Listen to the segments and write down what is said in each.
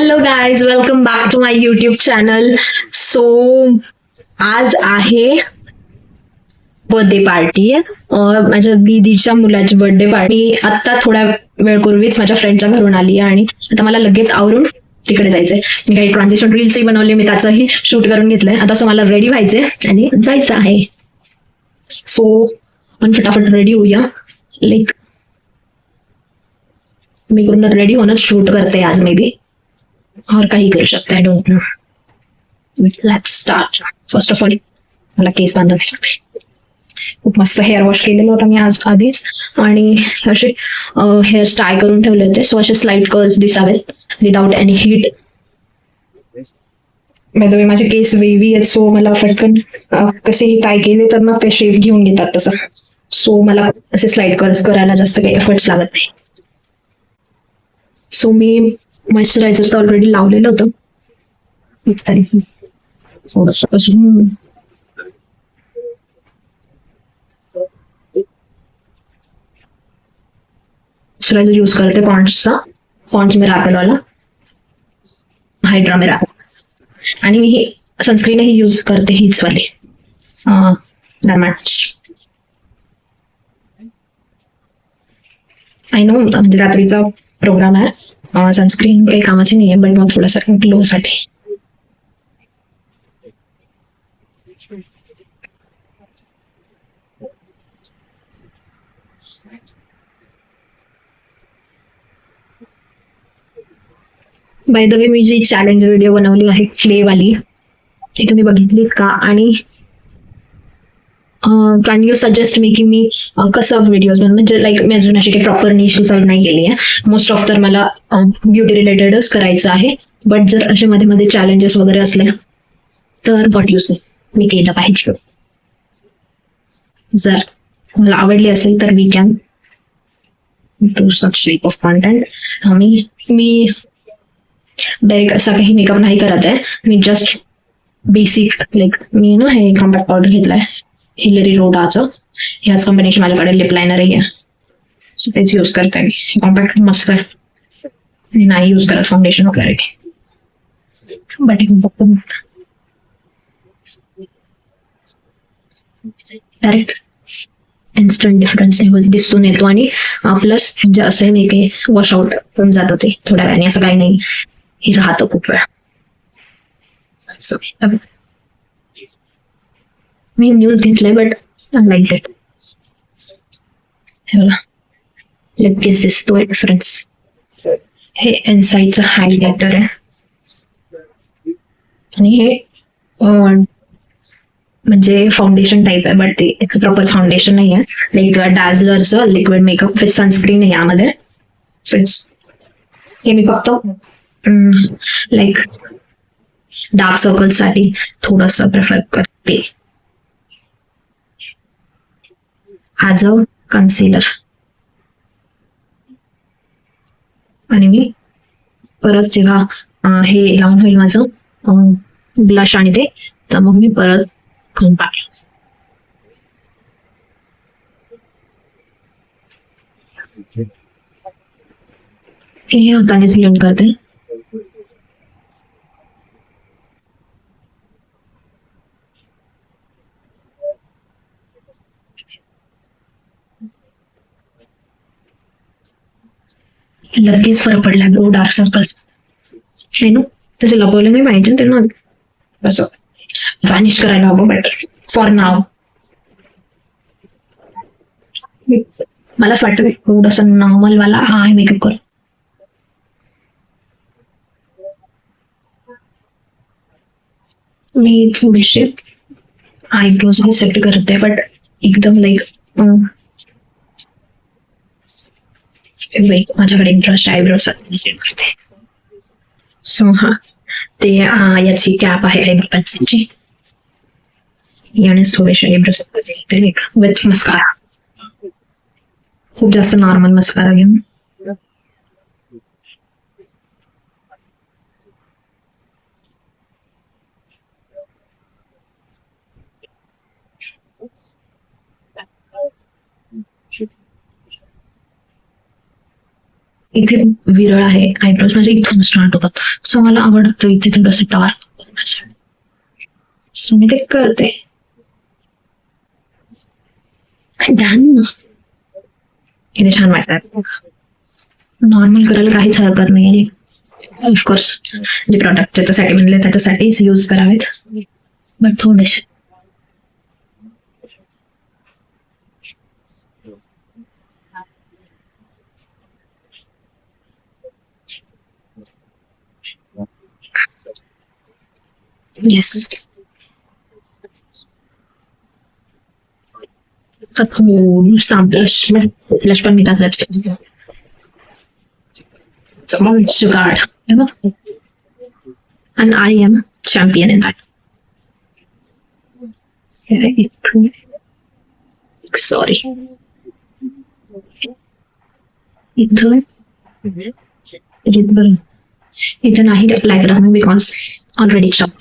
Hello guys, welcome back to my YouTube channel. So आज आहे birthday party. माझ्या दीदीच्या मुलाची बर्थडे पार्टी. आता थोड्या वेळपूर्वीच माझ्या फ्रेंडच्या घरून आली आणि आता मला लगेच आवरून तिकडे जायचंय. मी काही ट्रान्झिशन रील्सही बनवले, मी त्याचंही शूट करून घेतलंय. आता सो मला रेडी व्हायचंय आणि जायचं आहे. सो आपण फटाफट रेडी होऊया. लाईक मी पूर्ण रेडी होणं शूट करते आज, मे बी और काही करू शकते, I don't no. Let's start. First of all मला केस बांधावे लागले. खूप मस्त हेअर वॉश केलेलं होतं मी आज आधीच आणि असे हेअर स्टाय करून ठेवले होते. सो असे स्लाइट कर्ल्स दिसावेत without any heat. By the way माझे केस वेव्ही आहेत, सो मला फटकन कसेही टाय केले तर मग ते शेप घेऊन घेतात तसं. सो मला असे स्लाइड कर्ल्स करायला जास्त काही एफर्ट्स लागत नाही. सो मी मॉइश्चरायझर तर ऑलरेडी लावलेलं होतं. थोडस अजून मॉइश्चरायझर यूज करते पॉन्ड्सचा. पॉन्ड्स मिराकल वाला, हायड्रा मिराकल. आणि मी ही सनस्क्रीनही यूज करते, हीच वाली डर्मॅच. आय नो म्हणजे रात्रीचा प्रोग्राम आहे, सनस्क्रीन काही कामाची नाही आहे, बट मग थोडासा ग्लो साठी. बाय द वे मी जी चॅलेंज व्हिडिओ बनवली आहे क्ले वाली, ती तुम्ही बघितलीत का? आणि कॅन यू सजेस्ट मी की मी कसं व्हिडिओज म्हणजे लाईक मी अजून अशी काही प्रॉपर निश डिसाईड नाही केली आहे. मोस्ट ऑफ तर मला ब्युटी रिलेटेडच करायचं आहे. बट जर असे मध्ये मध्ये चॅलेंजेस वगैरे असले तर व्हॉट यू से, मी केलं पाहिजे. जर मला आवडली असेल तर we can do such type of content. मी डायरेक्ट असा काही मेकअप नाही करत आहे. मी जस्ट बेसिक लाईक मी ना हे कॉम्पॅक्ट पावडर घेतलाय हिलरी रोडाचं. ह्याच कंपनीची माझ्याकडे लिप लायनरही आहे, सो तेच यूज करते मी. कॉम्पॅक्ट मस्त आहे. मी नाही यूज करत फाउंडेशन वगैरे, बट फक्त डायरेक्ट इन्स्टंट डिफरन्स दिसून येतो. आणि प्लस म्हणजे असं नाही की वॉशआउट होऊन जातं ते थोड्या वेळाने, असं काही नाही, हे राहतं खूप वेळ. मी न्यूज घेतलंय बट आय लाईक इट. लगेच दिसतोय डिफरन्स. हे इनसाइडचं हायलायटर आहे आणि हे म्हणजे फाउंडेशन टाईप आहे, बट ते प्रॉपर फाउंडेशन नाही आहे. लाईक डाझलरचं लिक्विड मेकअप विथ सनस्क्रीन आहे यामध्ये. सो हे मी फक्त लाईक डार्क सर्कल्स साठी थोडस प्रेफर करते. As a concealer. आणि मी परत जेव्हा हे लावून होईल माझं ब्लश आणि ते, तर मग मी परत कॉम्पॅक्ट हे हातानेच ब्लेंड करते. लगेच फरक पडला ब्रो डार्क सर्कल्स. आहे ना, तसे लपवलं नाही पाहिजे त्यांना, असं व्हॅनिश करायला हवं. बट फॉर नाव मला असं वाटतं थोडंसं नॉर्मल वाला हा मेकअप कर. मी थोडेसे आयब्रोज सेट करते, बट एकदम लाईक वेट, माझ्याकडे ब्रश आयब्रो सेट करते. सो हा ते याची कॅप आहे आयब्रो पेन्सिलची, यानेच थोडेसे आयब्रो सेट करते विथ मस्कारा. खूप जास्त नॉर्मल मस्कारा घेऊन इथे विरळ आहे, आयब्रोज माझे इथून स्टार्ट होतात. सो मला आवडतं इथे थोडंसं डार्क. सो मी ते करते. डन. इथे छान वाटतात. नॉर्मल करायला काहीच हरकत नाही. ऑफकोर्स जे प्रॉडक्ट त्याच्यासाठी म्हणले त्याच्यासाठीच यूज करावेत, बट थोडेसे येस. थोडासा ब्लश पण मी त्याच lipstick jugaad. And I am champion in that. Sorry. इथं इथं नाही अप्लाय करा मी बिकॉज ऑलरेडी चॉप.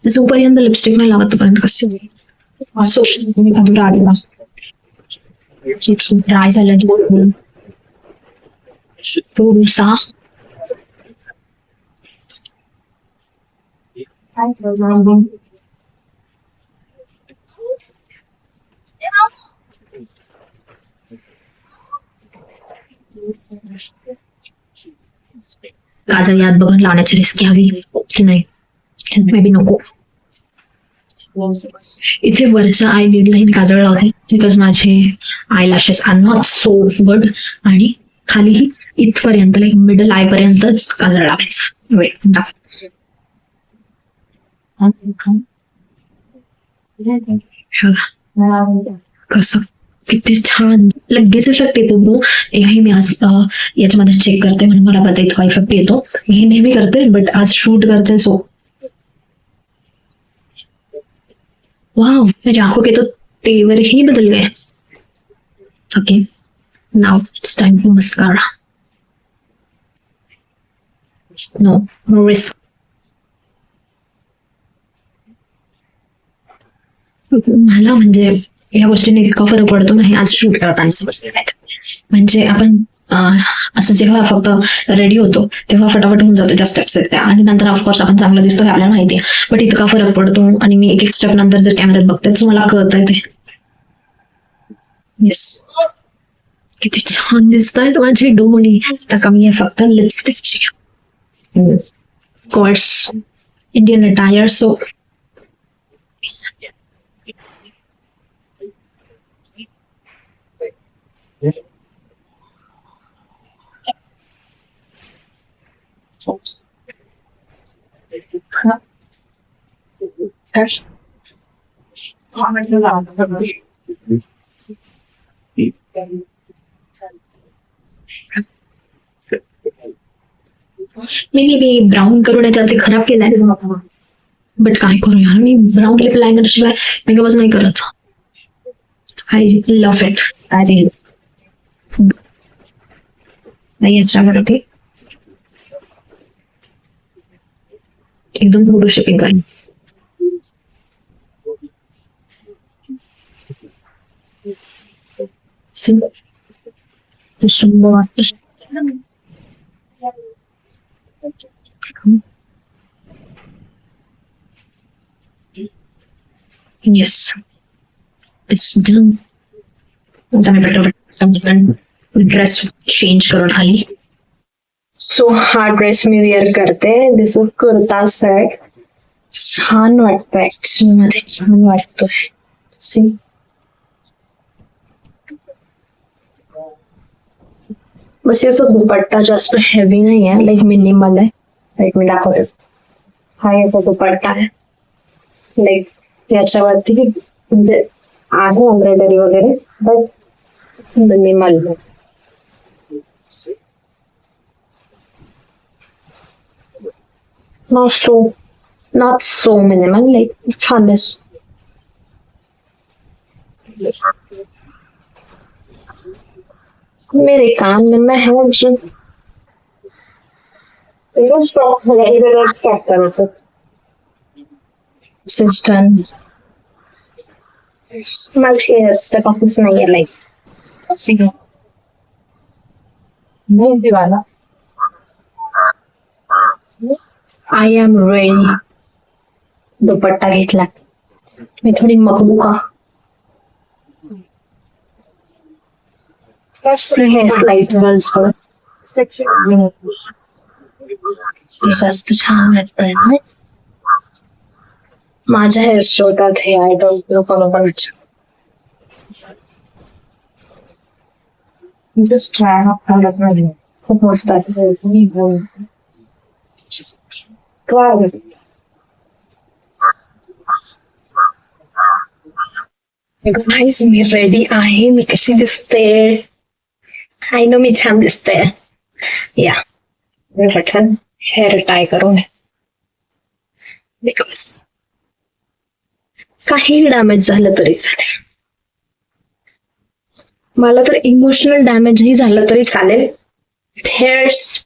जोपर्यंत लिपस्टिक नाही लावत तोपर्यंत कसं सो ड्राय झालं थोडसा काजळ यात बघून लावण्याची रिस्क घ्यावी की नाही, मे बी नको. इथे वरच्या आय लिडलाही काजळ लावते बिकॉज माझे eyelashes are not so good. आणि खालीही इथपर्यंत लाईक मिडल आय पर्यंतच काजळ लावायचं. वेट कसं किती छान लगेच इफेक्ट येतो ब्रो. हे मी आज याच्यामध्ये चेक करते म्हणून मला कळतं इतका इफेक्ट येतो. हे नेहमी करते बट आज शूट करते सो वाव मेरी आंखों के तो तेवर ही बदल गए. Okay now it's time for mascara. No risk. मला म्हणजे या गोष्टीने इतका फरक पडतो नाही आज शूट करताना. म्हणजे आपण असं जेव्हा फक्त रेडी होतो तेव्हा फटाफट होऊन जातो ज्या स्टेप्स आहेत त्या, आणि नंतर ऑफकोर्स आपण चांगलं दिसतो हे आपल्याला माहिती आहे. बट इतका फरक पडतो आणि मी एक एक स्टेप नंतर जर कॅमेऱ्यात बघते तर मला कळतंय ते. येस किती छान दिसतायत माझी डोळी. आता कमी आहे फक्त लिपस्टिकची. कोर्स इंडियन अटायर सो मी ब्राऊन करून याच्यावरती खराब केलाय. बट काय करू यार, मी ब्राऊन लिप लायनर शिवाय मेकअपच नाही करत. I love it. अरे नाही याच्यावरती एकदम थोडं शिपिंग करेन. सुंदर वाटत. Yes it's done. आता मी पटकन ड्रेस चेंज करून आली. सो हा ड्रेस मी वेअर करते. दिस इज कुर्ता सेट. छान वाटतोय ऍक्च्युअली मध्ये, छान वाटतोय. सी बस याचा दुपट्टा जास्त हेवी नाही आहे, लाईक मिनिमल आहे. लाईक मी दाखवते. हा याचा दुपट्टा आहे. लाईक याच्यावरती म्हणजे आहे एम्ब्रॉयडरी वगैरे but minimal. not so minimal, like छान दिसतो. मेरे कान में है जो स्टॉप करायचं. सिस्टम माझं हेअरचं काहीच नाही आहे लाईक दिवाला. I am ready. दुपट्टा घेतला. मी थोडी मकमुका हे स्लाइड गर्ल्स जास्त छान वाटतंय ना. माझ्या हेअर होतात हे आय डोंट नो कोणाकोणाच्या. जस्ट ट्राय खूप मस्त आहे. गाईज मी रेडी आहे. मी कशी दिसते? आय नो मी छान दिसते. या पटकन हेअर टाय करून बिकॉज काही डॅमेज झालं तरी चालेल. मला तर इमोशनल डॅमेजही झालं तरी चालेल. Hairs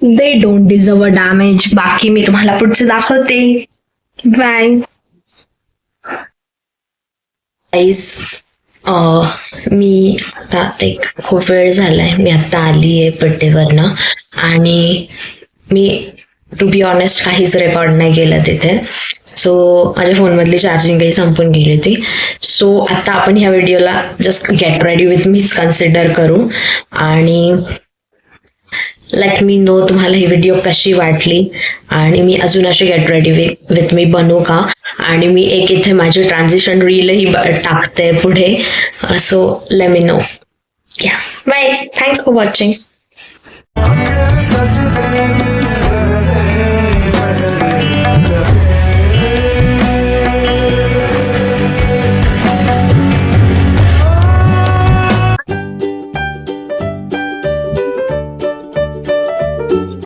they don't deserve a damage. बाकी मी तुम्हाला पुढचं दाखवते. Bye guys. मी आता एक खूप वेळ झालाय. मी आता आली आहे बड्डेवरनं आणि मी टू बी ऑनेस्ट काहीच रेकॉर्ड नाही केलं तिथे. सो माझ्या फोनमधली चार्जिंग काही संपून गेली होती. सो आता आपण ह्या व्हिडिओला जस्ट गेट रेडी विथ मीच कन्सिडर करू आणि लेट मी नो तुम्हाला ही व्हिडिओ कशी वाटली आणि मी अजून अशी गेट रेडी विथ मी बनवू का. आणि मी एक इथे माझी ट्रान्झिशन रीलही टाकते पुढे. So let me know. या बाय. Thanks for watching.